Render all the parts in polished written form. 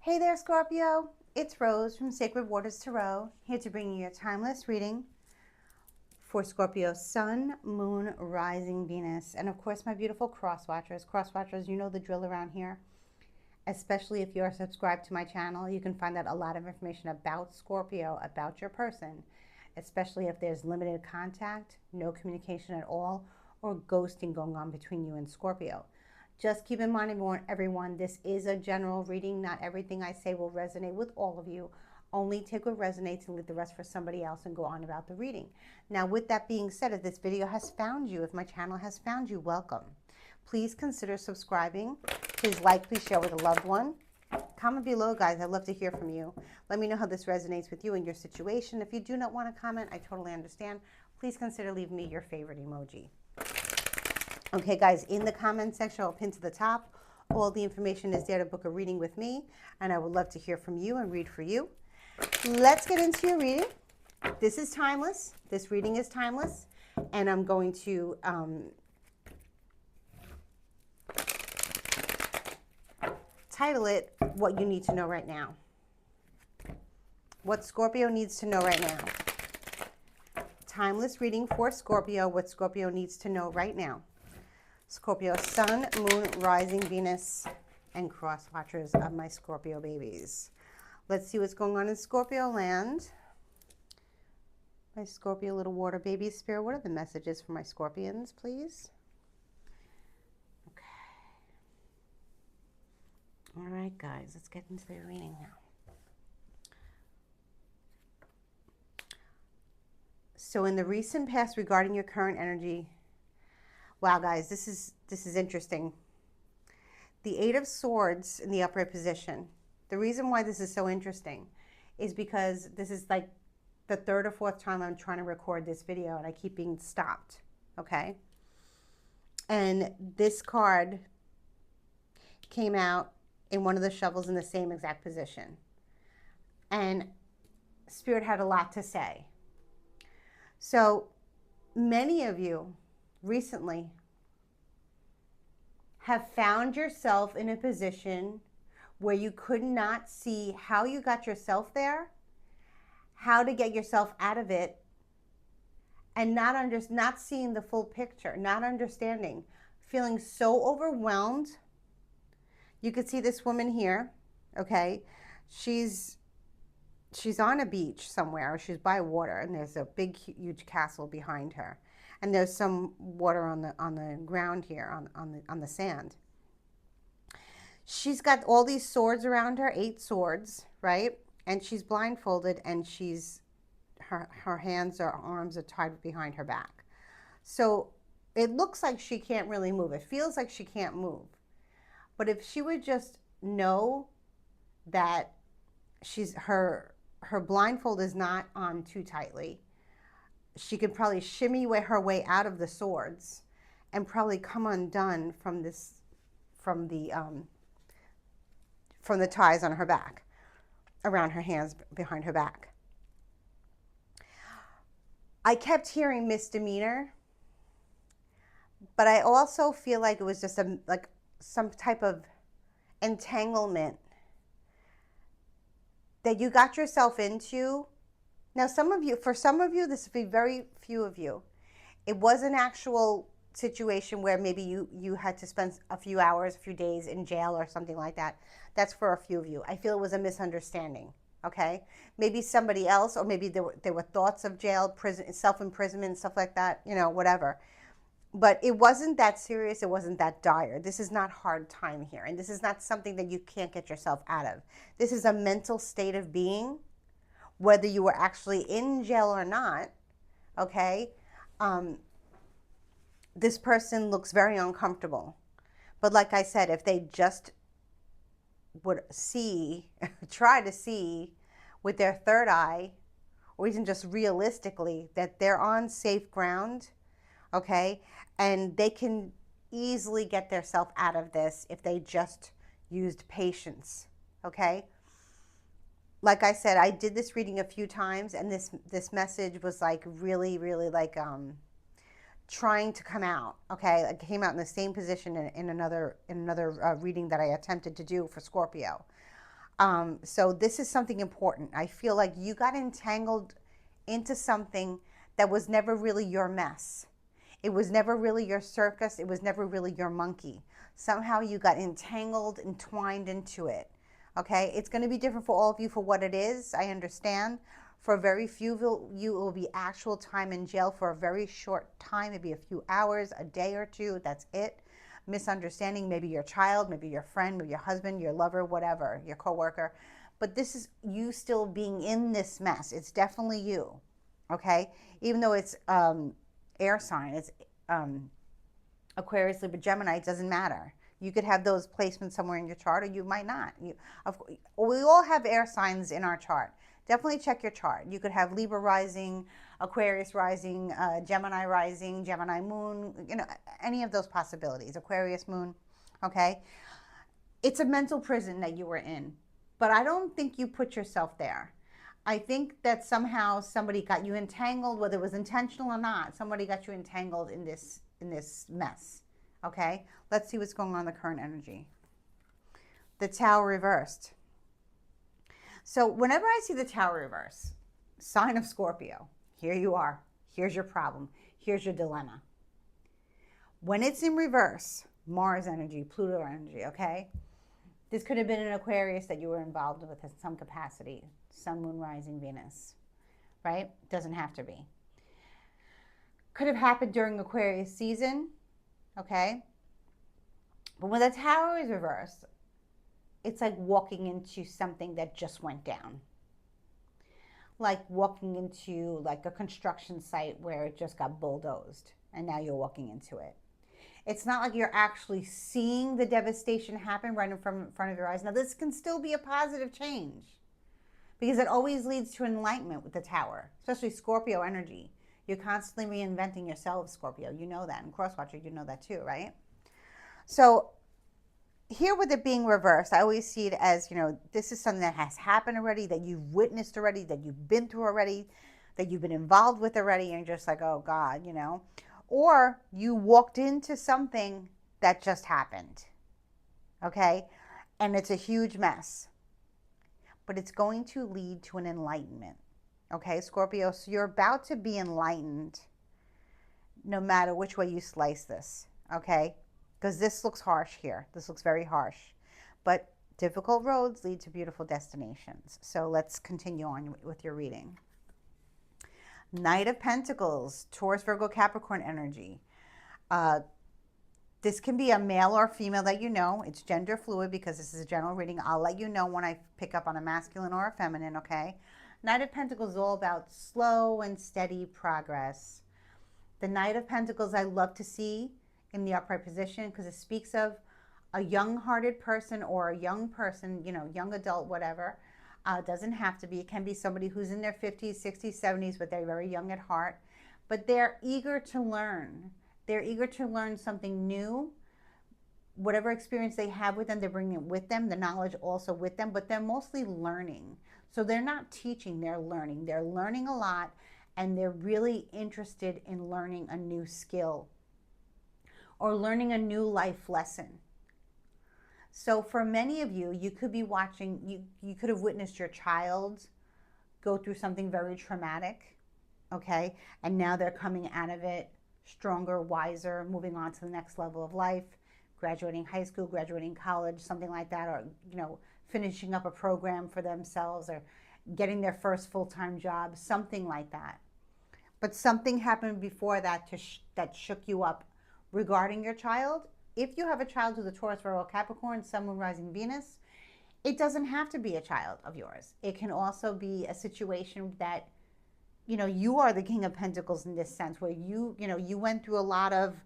Hey there, Scorpio. It's Rose from Sacred Waters Tarot, here to bring you a timeless reading for Scorpio Sun, Moon, Rising, Venus, and of course my beautiful cross watchers. Cross watchers, you know the drill around here. Especially if you're subscribed to my channel, you can find out a lot of information about Scorpio, about your person, especially if there's limited contact, no communication at all, or ghosting going on between you and Scorpio. Just keep in mind, everyone, this is a general reading. Not everything I say will resonate with all of you. Only take what resonates and leave the rest for somebody else and go on about the reading. Now, with that being said, if this video has found you, if my channel has found you, welcome. Please consider subscribing. Please like, please share with a loved one. Comment below, guys. I'd love to hear from you. Let me know how this resonates with you and your situation. If you do not want to comment, I totally understand. Please consider leaving me your favorite emoji. Okay, guys, in the comment section, I'll pin to the top. All the information is there to book a reading with me, and I would love to hear from you and read for you. Let's get into your reading. This is timeless. This reading is timeless, and I'm going to title it, What You Need to Know Right Now. What Scorpio needs to know right now. Timeless reading for Scorpio, what Scorpio needs to know right now. Scorpio Sun, Moon, Rising, Venus, and cross watchers of my Scorpio babies. Let's see what's going on in Scorpio land. My Scorpio little water baby spirit, what are the messages for my Scorpions, please? Okay. All right, guys, let's get into the reading now. So in the recent past regarding your current energy, wow, guys, this is interesting. The Eight of Swords in the upright position. The reason why this is so interesting is because this is like the third or fourth time I'm trying to record this video and I keep being stopped, okay? And this card came out in one of the shovels in the same exact position. And Spirit had a lot to say. So many of you recently have found yourself in a position where you could not see how you got yourself there, how to get yourself out of it, and not seeing the full picture, not understanding, feeling so overwhelmed. You could see this woman here, okay? She's on a beach somewhere, or she's by water, and there's a big, huge castle behind her. And there's some water on the ground here, on the sand. She's got all these swords around her, 8 swords, right? And she's blindfolded, and her hands or arms are tied behind her back. So it looks like she can't really move. It feels like she can't move. But if she would just know that her blindfold is not on too tightly, she could probably shimmy her way out of the swords and probably come undone from the ties on her back, around her hands behind her back. I kept hearing misdemeanor, but I also feel like it was just like some type of entanglement that you got yourself into. Now, for some of you, this would be very few of you. It was an actual situation where maybe you had to spend a few hours, a few days in jail or something like that. That's for a few of you. I feel it was a misunderstanding, okay? Maybe somebody else, or maybe there were thoughts of jail, prison, self-imprisonment, stuff like that, you know, whatever. But it wasn't that serious. It wasn't that dire. This is not hard time here. And this is not something that you can't get yourself out of. This is a mental state of being, whether you were actually in jail or not, okay? This person looks very uncomfortable. But like I said, if they just would try to see with their third eye, or even just realistically, that they're on safe ground, okay? And they can easily get themselves out of this if they just used patience, okay? Like I said, I did this reading a few times, and this message was like really, really like trying to come out. Okay, it came out in the same position in another reading that I attempted to do for Scorpio. So this is something important. I feel like you got entangled into something that was never really your mess. It was never really your circus. It was never really your monkey. Somehow you got entangled, entwined into it. Okay, it's going to be different for all of you for what it is. I understand. For very few of you, it will be actual time in jail for a very short time. Maybe a few hours, a day or two. That's it. Misunderstanding, maybe your child, maybe your friend, maybe your husband, your lover, whatever, your coworker. But this is you still being in this mess. It's definitely you. Okay, even though it's air sign, it's Aquarius, Libra, Gemini, it doesn't matter. You could have those placements somewhere in your chart, or you might not. We all have air signs in our chart. Definitely check your chart. You could have Libra rising, Aquarius rising, Gemini rising, Gemini moon, any of those possibilities, Aquarius moon, okay? It's a mental prison that you were in, but I don't think you put yourself there. I think that somehow somebody got you entangled, whether it was intentional or not. Somebody got you entangled in this mess. Okay, let's see what's going on in the current energy. The Tower reversed. So whenever I see the Tower reverse, sign of Scorpio, here you are. Here's your problem. Here's your dilemma. When it's in reverse, Mars energy, Pluto energy, okay? This could have been an Aquarius that you were involved with in some capacity. Sun, Moon, Rising, Venus, right? Doesn't have to be. Could have happened during Aquarius season, okay? But when the Tower is reversed, it's like walking into something that just went down. Like walking into like a construction site where it just got bulldozed and now you're walking into it. It's not like you're actually seeing the devastation happen right in front of your eyes. Now, this can still be a positive change because it always leads to enlightenment with the Tower, especially Scorpio energy. You're constantly reinventing yourself, Scorpio. You know that. And Crosswatcher, you know that too, right? So here with it being reversed, I always see it as, this is something that has happened already, that you've witnessed already, that you've been through already, that you've been involved with already, and you're just like, oh God, Or you walked into something that just happened, okay? And it's a huge mess. But it's going to lead to an enlightenment, okay, Scorpio? So you're about to be enlightened no matter which way you slice this, okay? Because this looks harsh here. This looks very harsh. But difficult roads lead to beautiful destinations. So let's continue on with your reading. Knight of Pentacles, Taurus, Virgo, Capricorn energy. This can be a male or female that you know. It's gender fluid because this is a general reading. I'll let you know when I pick up on a masculine or a feminine, okay? Knight of Pentacles is all about slow and steady progress. The Knight of Pentacles I love to see in the upright position because it speaks of a young-hearted person or a young person, young adult, whatever. Doesn't have to be. It can be somebody who's in their 50s, 60s, 70s, but they're very young at heart. But they're eager to learn. They're eager to learn something new. Whatever experience they have with them, they're bringing it with them, the knowledge also with them, but they're mostly learning. So they're not teaching, they're learning. They're learning a lot, and they're really interested in learning a new skill or learning a new life lesson. So for many of you, you could be watching, you could have witnessed your child go through something very traumatic, okay? And now they're coming out of it stronger, wiser, moving on to the next level of life, graduating high school, graduating college, something like that, or, finishing up a program for themselves or getting their first full-time job, something like that. But something happened before that that shook you up regarding your child. If you have a child who's a Taurus, Virgo, Capricorn, Sun, Moon, Rising, Venus, it doesn't have to be a child of yours. It can also be a situation that, you are the King of Pentacles in this sense, where you went through a lot of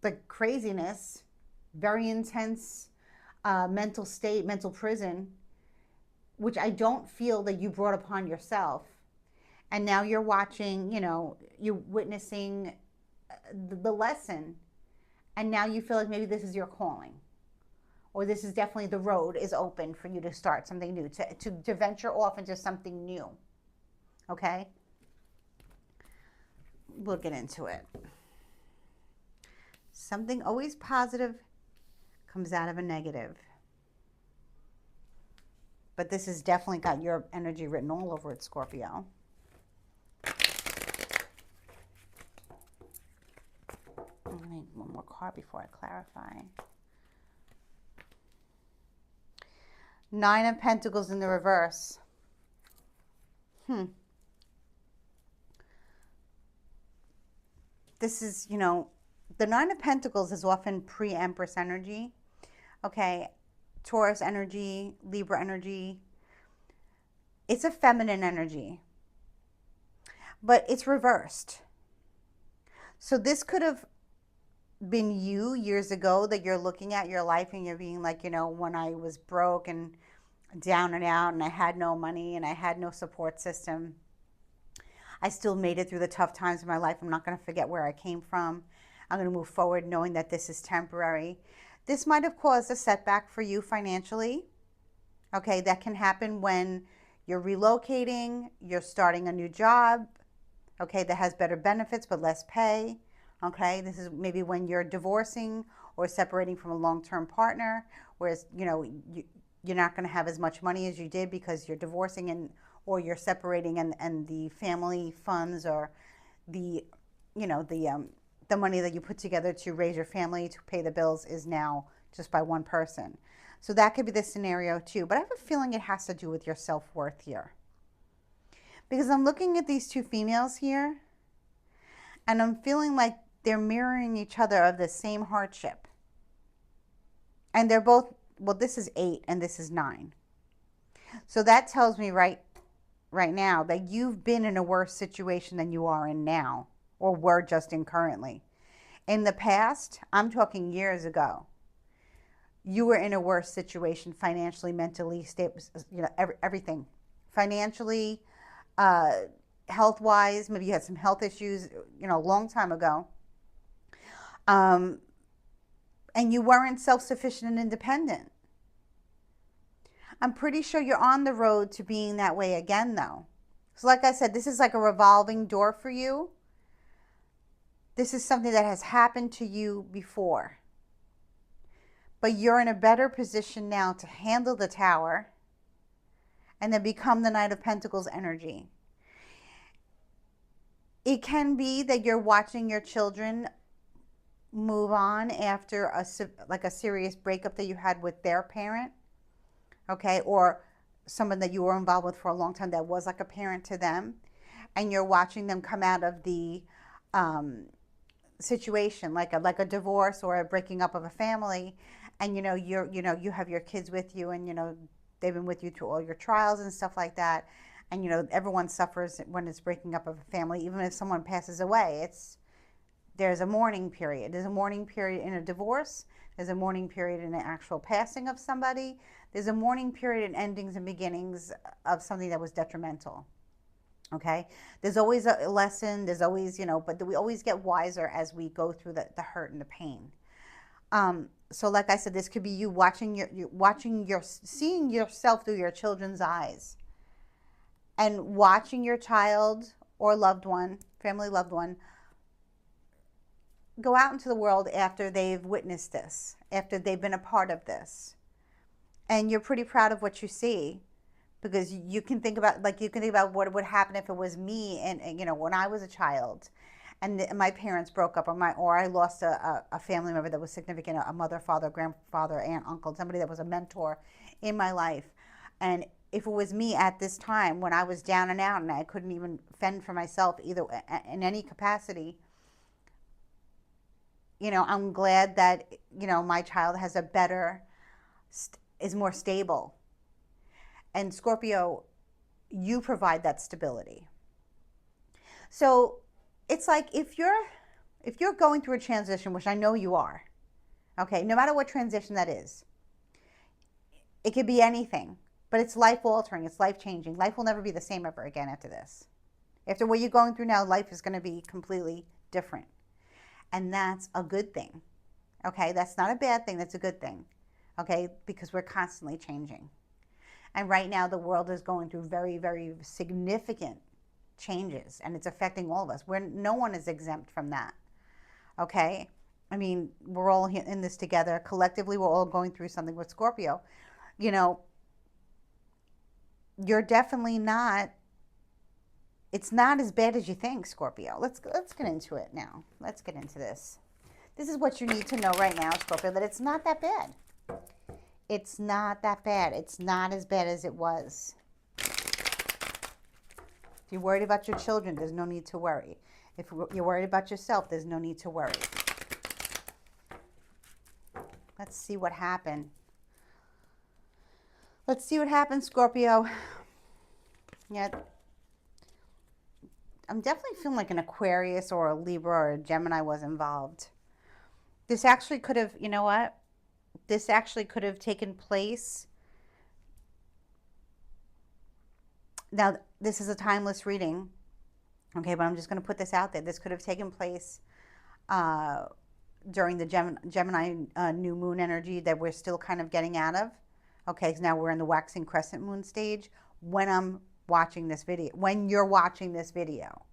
the craziness, very intense mental state, mental prison, which I don't feel that you brought upon yourself. And now you're watching, you're witnessing the lesson. And now you feel like maybe this is your calling, or this is definitely the road is open for you to start something new, to venture off into something new. Okay? We'll get into it. Something always positive comes out of a negative. but this has definitely got your energy written all over it, Scorpio. I'm going to need one more card before I clarify. Nine of Pentacles in the reverse. This is, you know, the Nine of Pentacles is often pre-Empress energy. Okay, Taurus energy, Libra energy. It's a feminine energy, but it's reversed. So this could have been you years ago, that you're looking at your life and you're being like, you know, when I was broke and down and out and I had no money and I had no support system, I still made it through the tough times of my life. I'm not going to forget where I came from. I'm going to move forward knowing that this is temporary. This might have caused a setback for you financially. Okay, that can happen when you're relocating, you're starting a new job, okay, that has better benefits but less pay. Okay, this is maybe when you're divorcing or separating from a long-term partner, whereas, you know, you're not going to have as much money as you did because you're divorcing and or you're separating, and the family funds or the, you know, the money that you put together to raise your family, to pay the bills, is now just by one person. So that could be the scenario too. But I have a feeling it has to do with your self-worth here. Because I'm looking at these two females here, and I'm feeling like they're mirroring each other of the same hardship. And they're both, well, this is 8 and this is 9. So that tells me right now that you've been in a worse situation than you are in now, or were just in currently. In the past, I'm talking years ago, you were in a worse situation financially, mentally, you know, everything. Financially, health-wise, maybe you had some health issues, you know, a long time ago. And you weren't self-sufficient and independent. I'm pretty sure you're on the road to being that way again, though. So like I said, this is like a revolving door for you. This is something that has happened to you before. But you're in a better position now to handle the Tower and then become the Knight of Pentacles energy. It can be that you're watching your children move on after a serious breakup that you had with their parent, okay, or someone that you were involved with for a long time that was like a parent to them, and you're watching them come out of the situation, like a divorce or a breaking up of a family, and you know you have your kids with you, and you know they've been with you through all your trials and stuff like that, and you know everyone suffers when it's breaking up of a family. Even if someone passes away, there's a mourning period. There's a mourning period in a divorce. There's a mourning period in an actual passing of somebody. There's a mourning period in endings and beginnings of something that was detrimental. Okay, there's always a lesson. There's always, you know, but we always get wiser as we go through the hurt and the pain. So like I said, this could be you seeing yourself through your children's eyes, and watching your child or loved one, family loved one, go out into the world after they've witnessed this, after they've been a part of this. And you're pretty proud of what you see, because you can think about what would happen if it was me, and you know, when I was a child and my parents broke up, or I lost a family member that was significant, a mother, father, grandfather, aunt, uncle, somebody that was a mentor in my life. And if it was me at this time when I was down and out and I couldn't even fend for myself either in any capacity, you know, I'm glad that, you know, my child has is more stable. And Scorpio, you provide that stability. So it's like if you're going through a transition, which I know you are, okay, no matter what transition that is, it could be anything, but it's life altering, it's life changing. Life will never be the same ever again after this. After what you're going through now, life is going to be completely different. And that's a good thing. Okay, that's not a bad thing, that's a good thing. Okay, because we're constantly changing. And right now the world is going through very, very significant changes, and it's affecting all of us. No one is exempt from that. Okay, I mean, we're all in this together. Collectively, we're all going through something with Scorpio. You know, you're definitely not, it's not as bad as you think, Scorpio. Let's get into it now. Let's get into this. This is what you need to know right now, Scorpio, that it's not that bad. It's not that bad. It's not as bad as it was. If you're worried about your children, there's no need to worry. If you're worried about yourself, there's no need to worry. Let's see what happened. Let's see what happened, Scorpio. Yeah, I'm definitely feeling like an Aquarius or a Libra or a Gemini was involved. This actually could have, you know what? This actually could have taken place. Now, this is a timeless reading. Okay, but I'm just going to put this out there. This could have taken place during the Gemini new moon energy that we're still kind of getting out of. Okay, so now we're in the waxing crescent moon stage when I'm watching this video, when you're watching this video.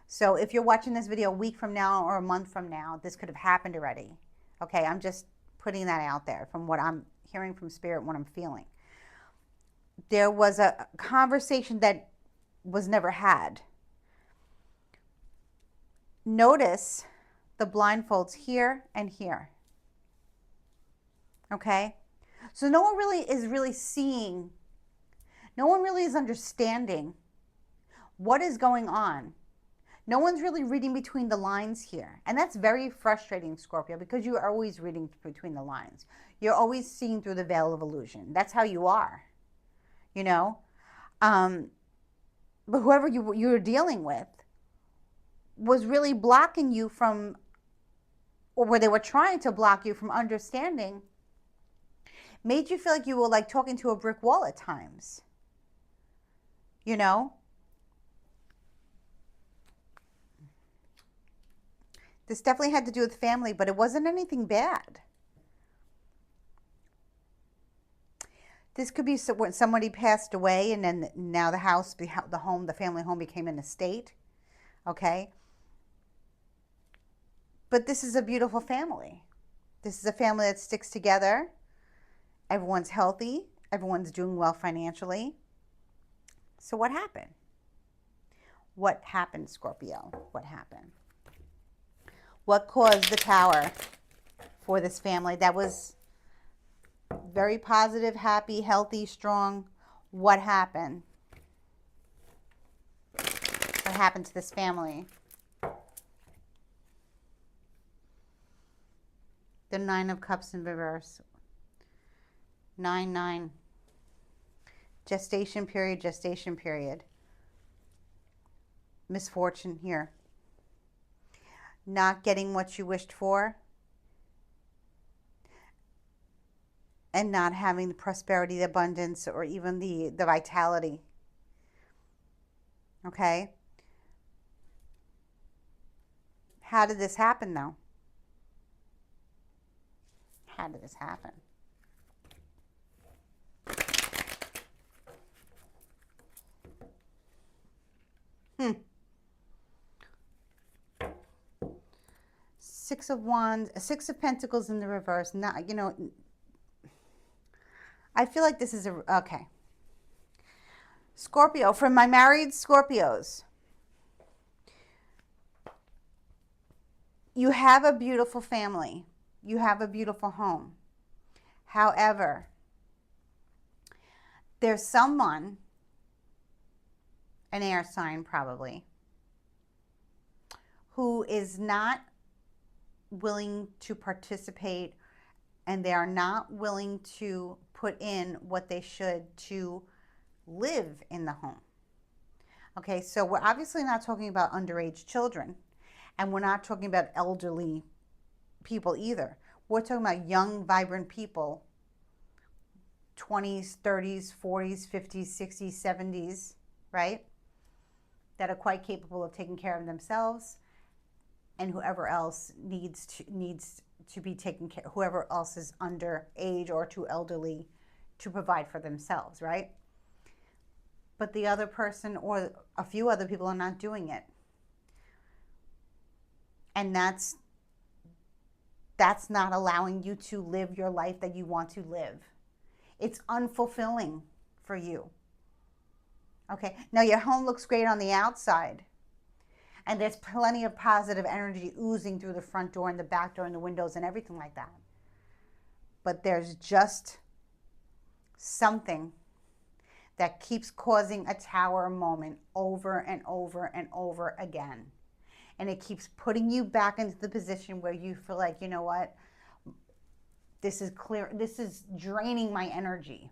So if you're watching this video a week from now or a month from now, this could have happened already. Okay, I'm just putting that out there from what I'm hearing from Spirit, what I'm feeling. There was a conversation that was never had. Notice the blindfolds here and here. Okay? So no one really is seeing, no one really is understanding what is going on. No one's really reading between the lines here. And that's very frustrating, Scorpio, because you are always reading between the lines. You're always seeing through the veil of illusion. That's how you are, you know? But whoever you're dealing with was really blocking you from, or where they were trying to block you from understanding, made you feel like you were like talking to a brick wall at times, you know? This definitely had to do with family, but it wasn't anything bad. This could be when somebody passed away and then now the house, the home, the family home became an estate. Okay? But this is a beautiful family. This is a family that sticks together. Everyone's healthy. Everyone's doing well financially. So what happened? What happened, Scorpio? What happened? What caused the Tower for this family that was very positive, happy, healthy, strong? What happened? What happened to this family? The Nine of Cups in reverse. 9-9. Gestation period, gestation period. Misfortune here. Not getting what you wished for. And not having the prosperity, the abundance, or even the vitality. Okay? How did this happen, though? How did this happen? Six of Wands, Six of Pentacles in the reverse. Not, you know, I feel like this is okay. Scorpio, for my married Scorpios, you have a beautiful family. You have a beautiful home. However, there's someone, an air sign probably, who is not willing to participate, and they are not willing to put in what they should to live in the home. Okay, so we're obviously not talking about underage children, and we're not talking about elderly people either. We're talking about young, vibrant people, 20s, 30s, 40s, 50s, 60s, 70s, right? That are quite capable of taking care of themselves, and whoever else needs to be taken care, whoever else is underage or too elderly to provide for themselves, right? But the other person or a few other people are not doing it. And that's not allowing you to live your life that you want to live. It's unfulfilling for you. Okay, now your home looks great on the outside, and there's plenty of positive energy oozing through the front door and the back door and the windows and everything like that. But there's just something that keeps causing a tower moment over and over and over again. And it keeps putting you back into the position where you feel like, you know what, this is clear, this is draining my energy.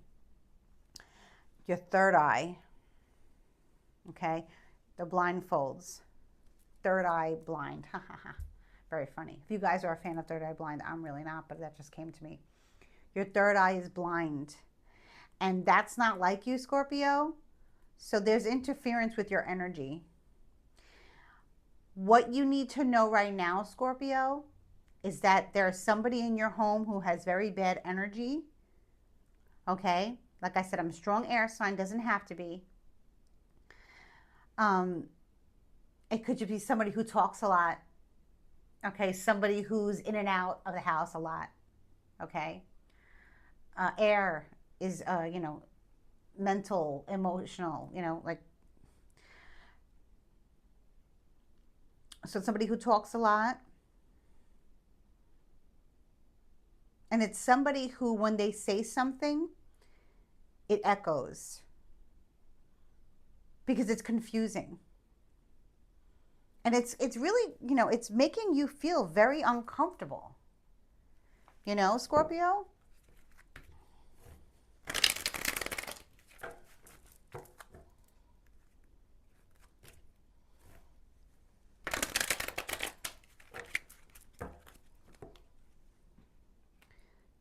Your third eye, okay, the blindfolds, third eye blind. Very funny. If you guys are a fan of third eye blind, I'm really not, but that just came to me. Your third eye is blind. And that's not like you, Scorpio. So there's interference with your energy. What you need to know right now, Scorpio, is that there's somebody in your home who has very bad energy. Okay? Like I said, I'm a strong air sign, doesn't have to be. It could just be somebody who talks a lot. Okay? Somebody who's in and out of the house a lot. Okay? Air is, mental, emotional, like, so somebody who talks a lot. And it's somebody who, when they say something, it echoes because it's confusing. And it's really, it's making you feel very uncomfortable. Scorpio?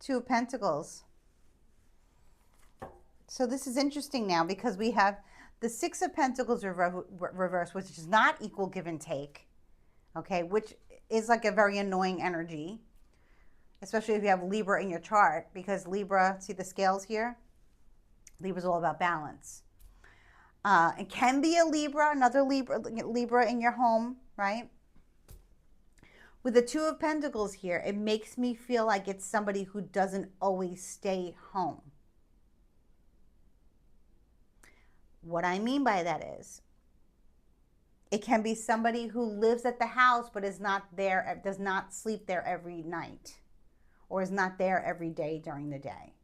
Two of Pentacles. So this is interesting now because we have the Six of Pentacles reversed, which is not equal give and take, okay, which is like a very annoying energy, especially if you have Libra in your chart, because Libra, see the scales here? Libra's all about balance. It can be a Libra, another Libra in your home, right? With the Two of Pentacles here, it makes me feel like it's somebody who doesn't always stay home. What I mean by that is, it can be somebody who lives at the house but is not there, does not sleep there every night, or is not there every day during the day.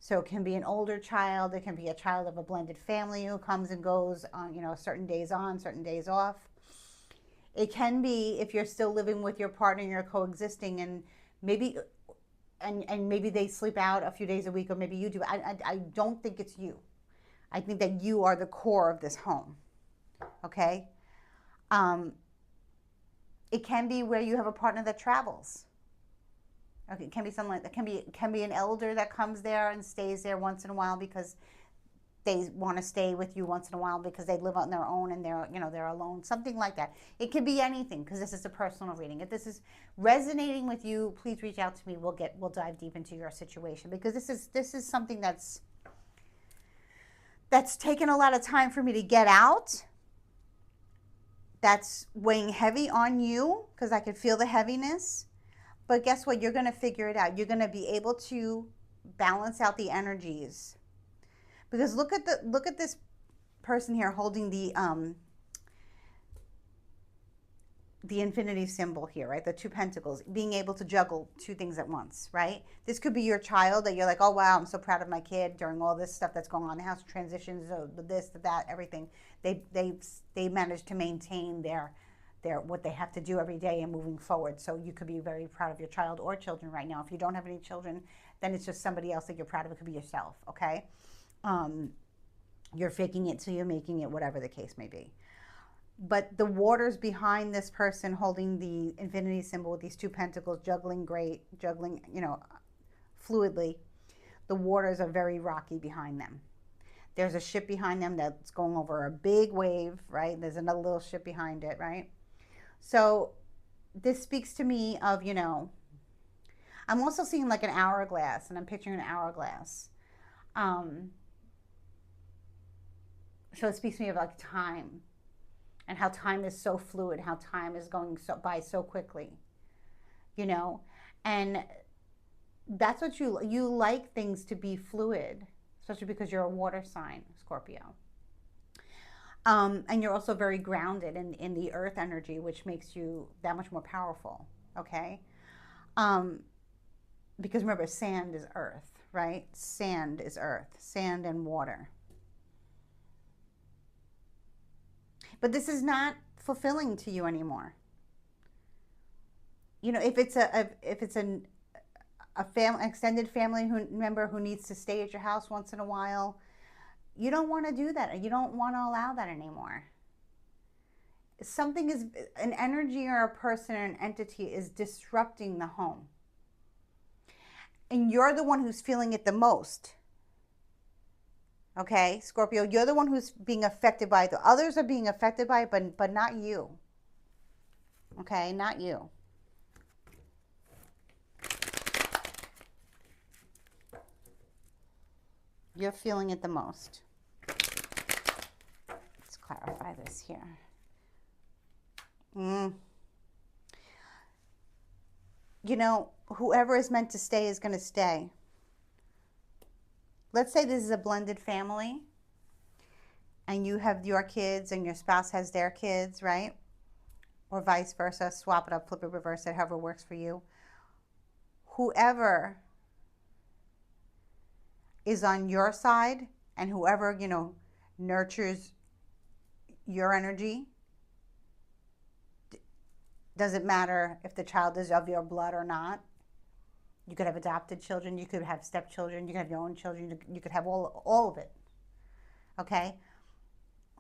So it can be an older child, it can be a child of a blended family who comes and goes on, certain days on, certain days off. It can be if you're still living with your partner and you're coexisting, and maybe maybe they sleep out a few days a week, or maybe you do. I don't think it's you. I think that you are the core of this home. Okay? It can be where you have a partner that travels. Okay, it can be something like that. Can be an elder that comes there and stays there once in a while because they want to stay with you once in a while because they live on their own and they're alone, something like that. It could be anything because this is a personal reading. If this is resonating with you, please reach out to me. We'll dive deep into your situation, because this is something that's taken a lot of time for me to get out. That's weighing heavy on you because I could feel the heaviness. But guess what? You're going to figure it out. You're going to be able to balance out the energies. Because look at this person here holding the infinity symbol here, right? The Two Pentacles, being able to juggle two things at once, right? This could be your child that you're like, oh wow, I'm so proud of my kid during all this stuff that's going on in the house, transitions, this, that, everything. They managed to maintain their what they have to do every day and moving forward. So you could be very proud of your child or children right now. If you don't have any children, then it's just somebody else that you're proud of. It could be yourself, okay? You're faking it till you're making it, whatever the case may be. But the waters behind this person holding the infinity symbol with these Two Pentacles, juggling, fluidly, the waters are very rocky behind them. There's a ship behind them that's going over a big wave, right? There's another little ship behind it, right? So this speaks to me of, I'm also seeing like an hourglass, and I'm picturing an hourglass. So it speaks to me of like time, and how time is so fluid, how time is going by so quickly, and that's what you like things to be fluid, especially because you're a water sign, Scorpio. And you're also very grounded in the earth energy, which makes you that much more powerful. Okay. Um, because remember, sand is earth, right? Sand is earth, sand and water. But this is not fulfilling to you anymore. You know, if it's a family, extended family member who needs to stay at your house once in a while, you don't want to do that. You don't want to allow that anymore. Something is, an energy or a person or an entity is disrupting the home. And you're the one who's feeling it the most. Okay, Scorpio, you're the one who's being affected by it. The others are being affected by it, but not you. Okay, not you. You're feeling it the most. Let's clarify this here. You know, whoever is meant to stay is going to stay. Let's say this is a blended family and you have your kids and your spouse has their kids, right? Or vice versa. Swap it up, flip it, reverse it, however works for you. Whoever is on your side and whoever, you know, nurtures your energy, doesn't matter if the child is of your blood or not. You could have adopted children, you could have stepchildren, you could have your own children, you could have all of it. Okay?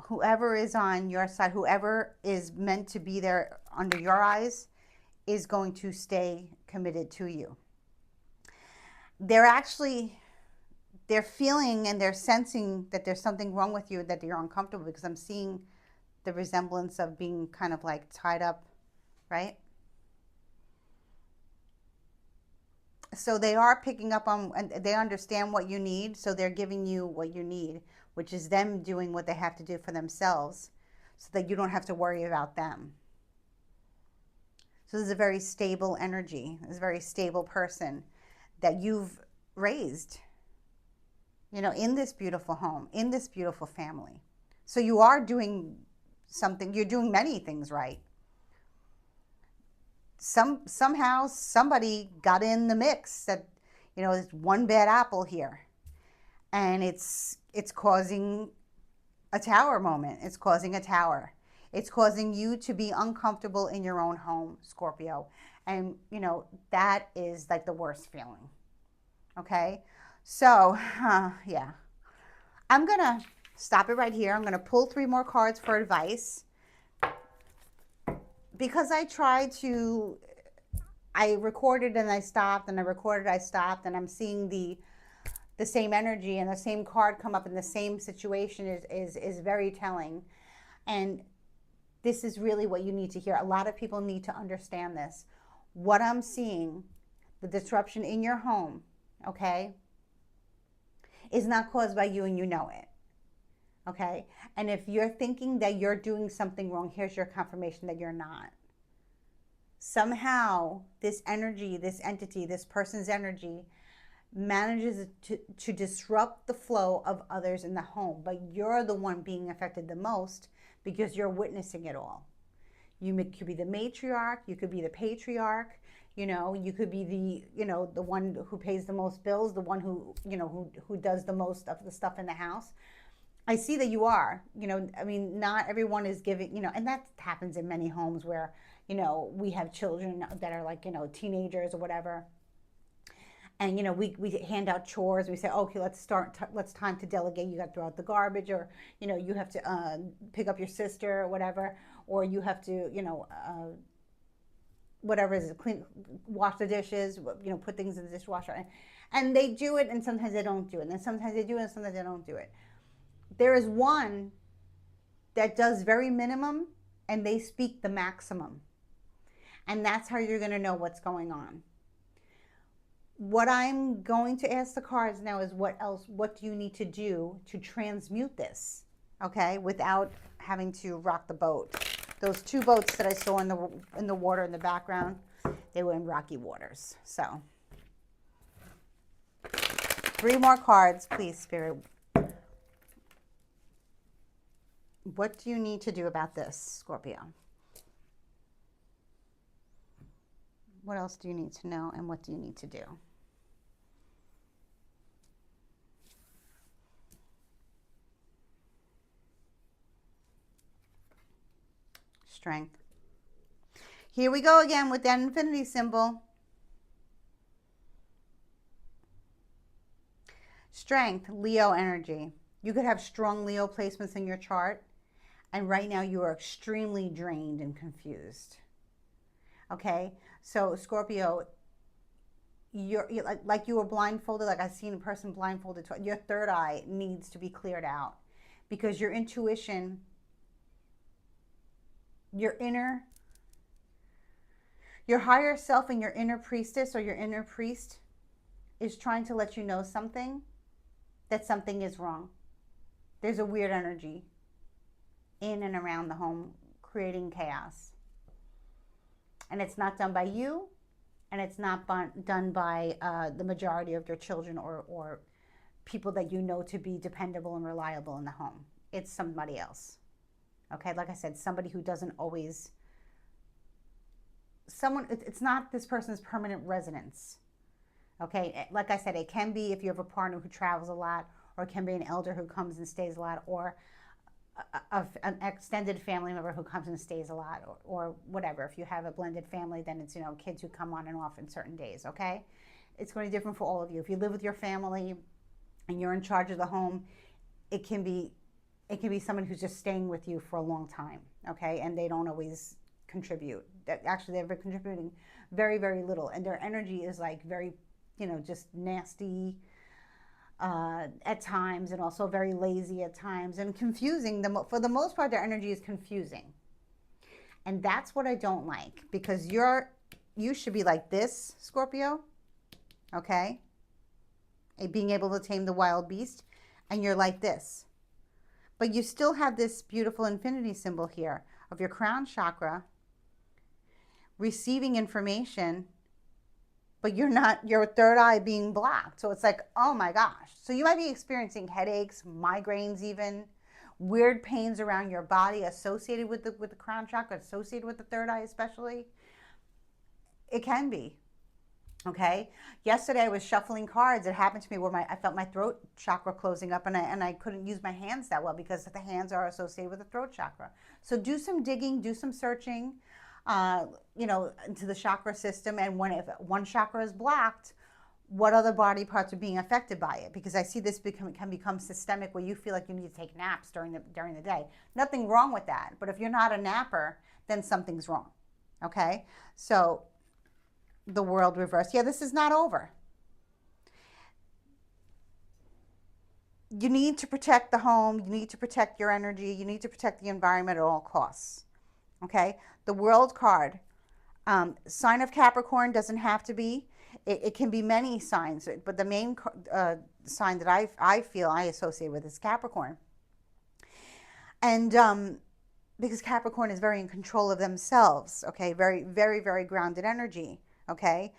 Whoever is on your side, whoever is meant to be there under your eyes is going to stay committed to you. They're feeling and they're sensing that there's something wrong with you, that you're uncomfortable, because I'm seeing the resemblance of being kind of like tied up, right? So they are picking up on, and they understand what you need, so they're giving you what you need, which is them doing what they have to do for themselves so that you don't have to worry about them. So this is a very stable energy. This is a very stable person that you've raised, you know, in this beautiful home, in this beautiful family. So you are doing something, you're doing many things right. Somehow somebody got in the mix that, you know, there's one bad apple here, and it's causing a tower moment. It's causing a tower. It's causing you to be uncomfortable in your own home, Scorpio. And, you know, that is like the worst feeling. Okay? So, yeah. I'm going to stop it right here. I'm going to pull 3 more cards for advice. Because I recorded and I stopped, and I recorded, I stopped, and I'm seeing the same energy and the same card come up in the same situation is very telling. And this is really what you need to hear. A lot of people need to understand this. What I'm seeing, the disruption in your home, okay, is not caused by you, and you know it. Okay? And if you're thinking that you're doing something wrong, here's your confirmation that you're not. Somehow, this energy, this entity, this person's energy manages to disrupt the flow of others in the home. But you're the one being affected the most because you're witnessing it all. You could be the matriarch, you could be the patriarch, you know, you could be the, you know, the one who pays the most bills, the one who, you know, who does the most of the stuff in the house. I see that you are, you know, I mean, not everyone is giving, you know, and that happens in many homes where, you know, we have children that are like, you know, teenagers or whatever. And, you know, we hand out chores. We say, okay, let's time to delegate. You got to throw out the garbage, or, you know, you have to pick up your sister or whatever, or you have to, you know, whatever it is, wash the dishes, you know, put things in the dishwasher. And they do it, and sometimes they don't do it. And then sometimes they do it, and sometimes they don't do it. There is one that does very minimum, and they speak the maximum. And that's how you're going to know what's going on. What I'm going to ask the cards now is what do you need to do to transmute this, okay, without having to rock the boat. Those 2 boats that I saw in the water in the background, they were in rocky waters. So 3 more cards, please, Spirit. What do you need to do about this, Scorpio? What else do you need to know, and what do you need to do? Strength. Here we go again with that infinity symbol. Strength, Leo energy. You could have strong Leo placements in your chart, and right now you are extremely drained and confused. Okay, so Scorpio, you're like you were blindfolded, like I've seen a person blindfolded. Your third eye needs to be cleared out because your intuition, your higher self and your inner priestess or your inner priest is trying to let you know something, that something is wrong. There's a weird energy in and around the home creating chaos. And it's not done by you, and it's not done by the majority of your children or people that you know to be dependable and reliable in the home. It's somebody else. Okay, like I said, somebody who doesn't always, it's not this person's permanent residence. Okay, like I said, it can be if you have a partner who travels a lot, or it can be an elder who comes and stays a lot, or an extended family member who comes and stays a lot, or whatever. If you have a blended family, then it's, kids who come on and off in certain days, okay? It's going to be different for all of you. If you live with your family and you're in charge of the home, it can be someone who's just staying with you for a long time, okay? And they don't always contribute. Actually, they're contributing very, very little, and their energy is like very, just nasty, at times, and also very lazy at times, and confusing. For the most part, their energy is confusing, and that's what I don't like, because you should be like this, Scorpio, okay? Being able to tame the wild beast, and you're like this, but you still have this beautiful infinity symbol here of your crown chakra receiving information, but you're not, your third eye being blocked. So it's like, oh my gosh. So you might be experiencing headaches, migraines even, weird pains around your body associated with the crown chakra, associated with the third eye especially. It can be, okay? Yesterday I was shuffling cards. It happened to me where I felt my throat chakra closing up, and I couldn't use my hands that well because the hands are associated with the throat chakra. So do some digging, do some searching, into the chakra system, and if one chakra is blocked, what other body parts are being affected by it? Because I see this can become systemic, where you feel like you need to take naps during the day. Nothing wrong with that, but if you're not a napper, then something's wrong. Okay, so the world reversed. Yeah, this is not over. You need to protect the home. You need to protect your energy. You need to protect the environment at all costs. Okay, the world card, sign of Capricorn doesn't have to be. It can be many signs, but the main sign that I feel I associate with is Capricorn. And because Capricorn is very in control of themselves, okay, very, very, very grounded energy, okay.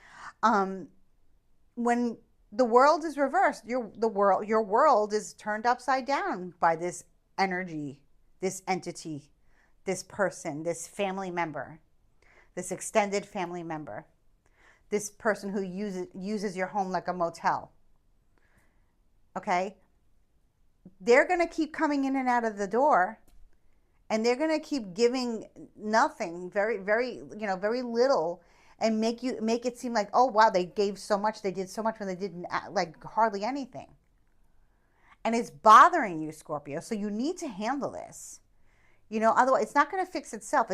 When the world is reversed, your world is turned upside down by this energy, this entity, this person, this family member, this extended family member, this person who uses your home like a motel. Okay? They're going to keep coming in and out of the door, and they're going to keep giving nothing, very, very, very little, and make it seem like, oh wow, they gave so much, they did so much, when they didn't, like hardly anything. And it's bothering you, Scorpio, so you need to handle this. Otherwise it's not going to fix itself.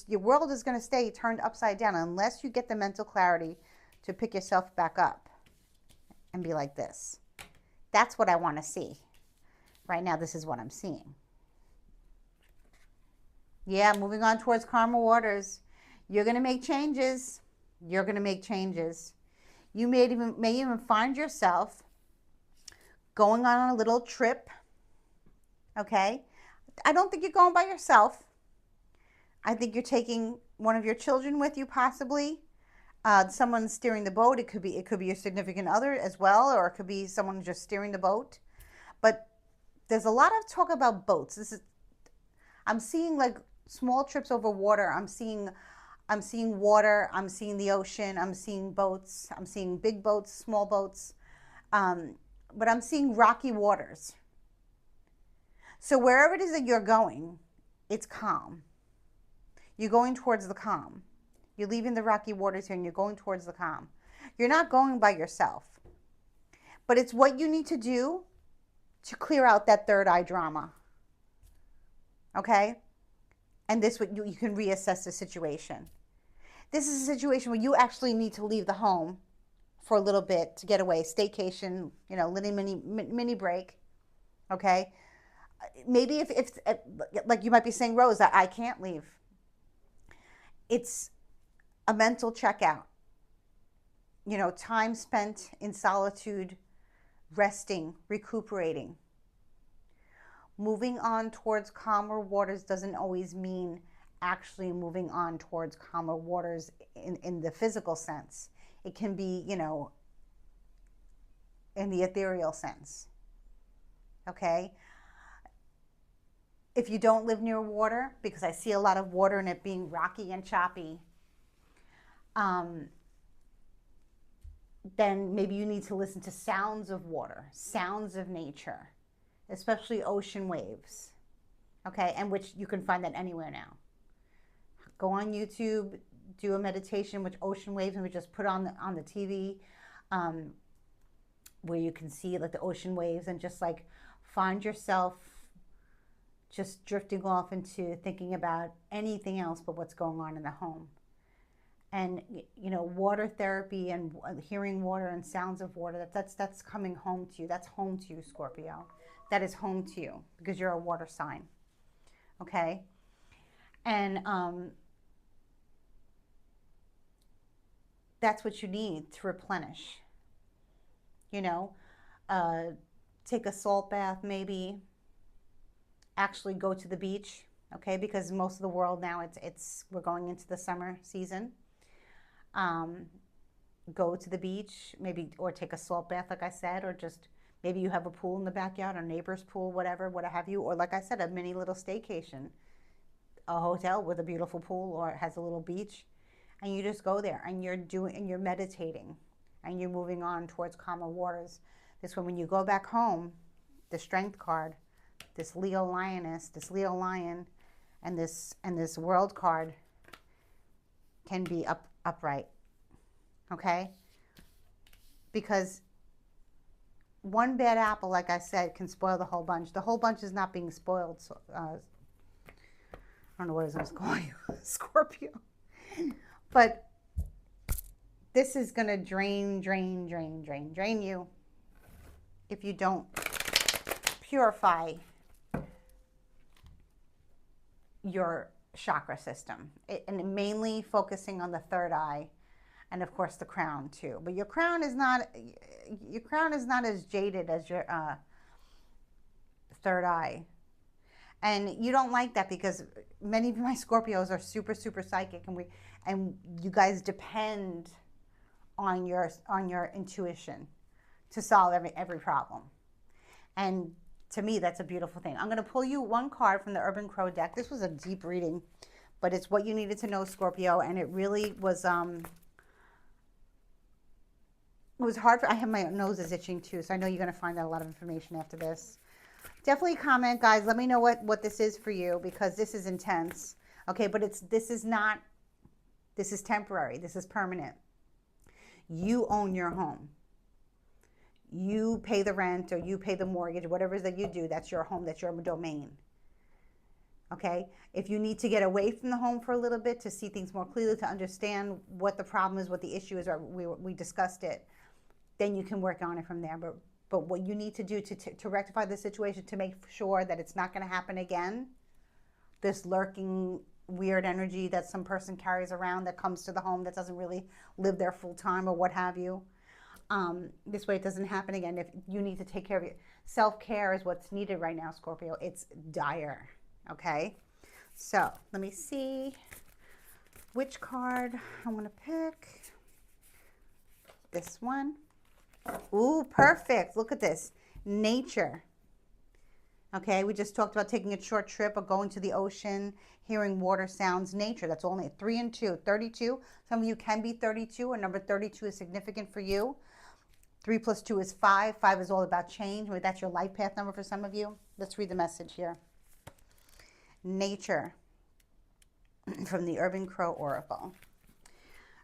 Your world is going to stay turned upside down unless you get the mental clarity to pick yourself back up and be like this. That's what I want to see. Right now, this is what I'm seeing. Yeah, moving on towards calmer waters. You're going to make changes. You're going to make changes. You may even find yourself going on a little trip. Okay? I don't think you're going by yourself. I think you're taking one of your children with you, possibly. Someone steering the boat. It could be your significant other as well, or it could be someone just steering the boat. But there's a lot of talk about boats. I'm seeing like small trips over water. I'm seeing water. I'm seeing the ocean. I'm seeing boats. I'm seeing big boats, small boats. But I'm seeing rocky waters. So wherever it is that you're going, it's calm. You're going towards the calm. You're leaving the rocky waters here and you're going towards the calm. You're not going by yourself. But it's what you need to do to clear out that third eye drama. Okay? And this what you can reassess the situation. This is a situation where you actually need to leave the home for a little bit to get away, staycation, little mini break. Okay? Maybe if like you might be saying, Rose, I can't leave. It's a mental checkout. Time spent in solitude, resting, recuperating. Moving on towards calmer waters doesn't always mean actually moving on towards calmer waters in the physical sense. It can be, in the ethereal sense. Okay? If you don't live near water, because I see a lot of water and it being rocky and choppy, then maybe you need to listen to sounds of water, sounds of nature, especially ocean waves. Okay, and which you can find that anywhere now. Go on YouTube, do a meditation with ocean waves, and we just put on the TV, where you can see like the ocean waves, and just like find yourself just drifting off into thinking about anything else but what's going on in the home. And water therapy and hearing water and sounds of water, that's coming home to you. That's home to you, Scorpio. That is home to you because you're a water sign. Okay? And that's what you need to replenish. Take a salt bath maybe. Actually go to the beach, okay? Because most of the world now, we're going into the summer season. Go to the beach, maybe, or take a salt bath, like I said, or just maybe you have a pool in the backyard, a neighbor's pool, whatever, what have you, or like I said, a mini little staycation, a hotel with a beautiful pool, or it has a little beach, and you just go there and you're meditating, and you're moving on towards calmer waters. This way, when you go back home, the Strength card, this Leo Lioness, this Leo Lion, and this World card can be upright. Okay? Because one bad apple, like I said, can spoil the whole bunch. The whole bunch is not being spoiled. So, I don't know what I was going to call you, Scorpio. But this is going to drain you if you don't purify your chakra system, and mainly focusing on the third eye, and of course the crown too. But your crown is not as jaded as your third eye, and you don't like that because many of my Scorpios are super psychic, and you guys depend on your intuition to solve every problem. And to me, that's a beautiful thing. I'm going to pull you one card from the Urban Crow deck. This was a deep reading, but it's what you needed to know, Scorpio. And it really was, it was hard. I have my nose is itching too, so I know you're going to find out a lot of information after this. Definitely comment, guys. Let me know what this is for you, because this is intense. Okay, but this is temporary. This is permanent. You own your home. You pay the rent, or you pay the mortgage, whatever it is that you do, that's your home, that's your domain. Okay? If you need to get away from the home for a little bit to see things more clearly, to understand what the problem is, what the issue is, or we discussed it, then you can work on it from there. But what you need to do to rectify the situation, to make sure that it's not going to happen again, this lurking weird energy that some person carries around that comes to the home that doesn't really live there full time or what have you, this way it doesn't happen again. If you need to take care of it, self-care is what's needed right now, Scorpio. It's dire. Okay, so let me see which card I want to pick. This one. Ooh, perfect. Look at this. Nature. Okay, we just talked about taking a short trip or going to the ocean, hearing water sounds, nature. That's only 3 and 2, 32. Some of you can be 32, and number 32 is significant for you. 3 plus 2 is 5. 5 is all about change. Maybe that's your life path number for some of you. Let's read the message here. Nature from the Urban Crow Oracle.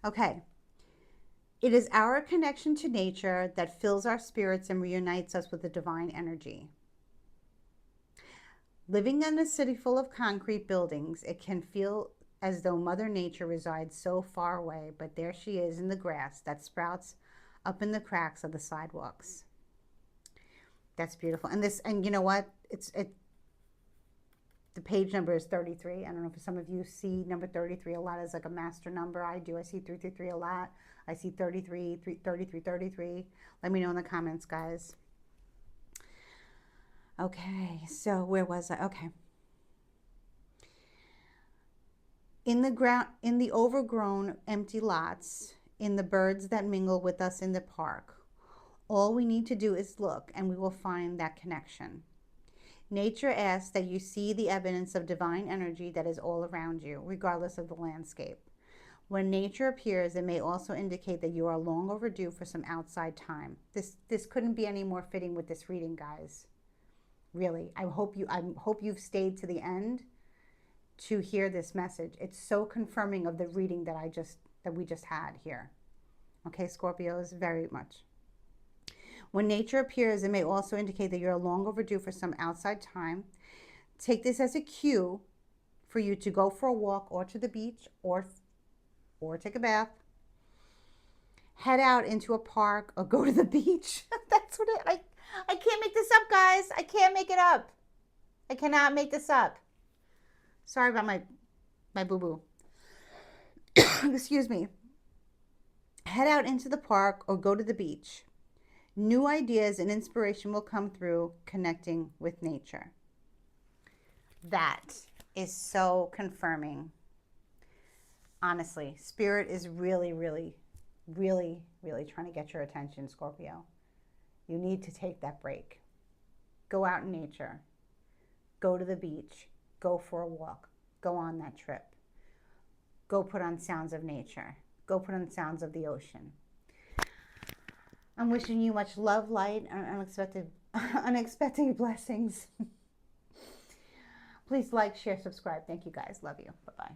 Okay. It is our connection to nature that fills our spirits and reunites us with the divine energy. Living in a city full of concrete buildings, it can feel as though Mother Nature resides so far away, but there she is in the grass that sprouts up in the cracks of the sidewalks. That's beautiful. And you know what? The page number is 33. I don't know if some of you see number 33 a lot as like a master number. I do. I see 333 a lot. I see 33, 33, 33. Let me know in the comments, guys. Okay, so where was I? Okay. In the overgrown empty lots, in the birds that mingle with us in the park, all we need to do is look and we will find that connection. Nature asks that you see the evidence of divine energy that is all around you, regardless of the landscape. When nature appears, it may also indicate that you are long overdue for some outside time. This couldn't be any more fitting with this reading, guys. Really, I hope you've stayed to the end to hear this message. It's so confirming of the reading that we just had here. Okay, Scorpios, very much. When nature appears, it may also indicate that you're long overdue for some outside time. Take this as a cue for you to go for a walk or to the beach or take a bath. Head out into a park or go to the beach. That's what I can't make this up, guys. I can't make it up. I cannot make this up. Sorry about my boo-boo. Excuse me. Head out into the park or go to the beach. New ideas and inspiration will come through connecting with nature. That is so confirming. Honestly, Spirit is really, really, really, really trying to get your attention, Scorpio. You need to take that break. Go out in nature. Go to the beach. Go for a walk. Go on that trip. Go put on sounds of nature. Go put on sounds of the ocean. I'm wishing you much love, light, and unexpected blessings. Please like, share, subscribe. Thank you, guys. Love you. Bye-bye.